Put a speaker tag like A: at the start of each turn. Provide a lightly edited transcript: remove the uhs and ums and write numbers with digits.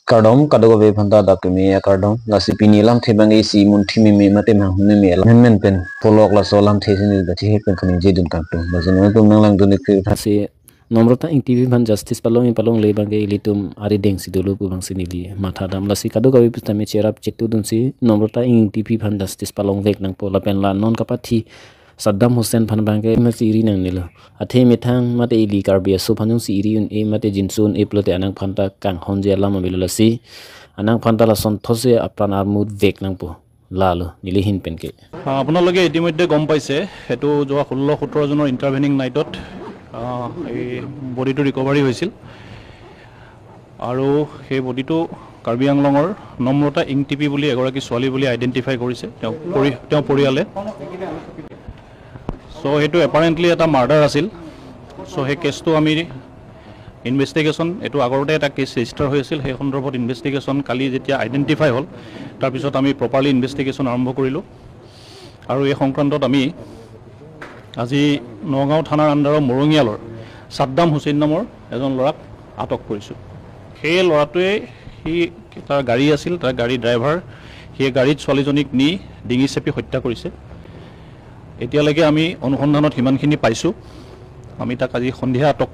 A: Cardom kadogo be phanta da kemi cardom la sipini lam thebangi si mun thimi me mate ma hunne me lam men pen polok la solam thesini da thi pen khani je dun tak tu bazeno tum nang lang dun kri
B: se nomrota ing tv ban justice palong le bange ilitum ari deng si dulu pu bang sinili matha dam la si kadogo be pustame cherap chetu dun si nomrota ing tv ban justice palong vek nang pola pen la non kapathi Saddam Hussein phan bangke ma siri nang nilo athe mithang mate ili karbia su phanung siri un e mate jinsun e plote anang phanta kang honje lama bilasi anang phanta la son those apran armud vek nang po lalo nili hin penke
C: আপোনালোকে ইতিমধ্যে গম পাইছে এটো যোৱা 16-17 জনৰ ইন্টাৰভেনিং নাইটত এই বডিটো ৰিকভাৰি হৈছিল আৰু সেই বডিটো কাৰ্বি আংলঙৰ নম্ৰতা ইং টিপি বুলি এগৰাকী ছোৱালী বুলি আইডেন্টিফাই কৰিছে তেওঁ পৰিয়ালে সো হেতু এপাৰেন্টলি এটা মাৰ্ডাৰ আছিল সো হে কেছটো আমি ইনভেষ্টিগেশ্যন এটো আগৰতে এটা কেছ ৰেজিষ্টাৰ হৈছিল সেই সন্দৰ্ভত ইনভেষ্টিগেশ্যন কালি যেতিয়া আইডেন্টিফাই হ'ল তাৰ পিছত আমি প্ৰপাৰলি ইনভেষ্টিগেশ্যন আৰম্ভ কৰিলো আৰু এই সংক্ৰান্তত আমি আজি নগাঁও থানাৰ আণ্ডাৰৰ মৰঙিয়ালৰ সাদ্দাম হুছেইন নামৰ এজন ল'ৰাক আটক কৰিছো সেই ল'ৰাটোৱে সি তাৰ গাড়ী আছিল তাৰ গাড়ী ড্ৰাইভাৰ সেই গাড়ীত ছোৱালীজনীক নি ডিঙি চেপি হত্যা কৰিছে এতিয়ালৈকে আমি অনুসন্ধানত হিমানখিনি পাইছো আমি তাক আজি সন্ধিয়া আটক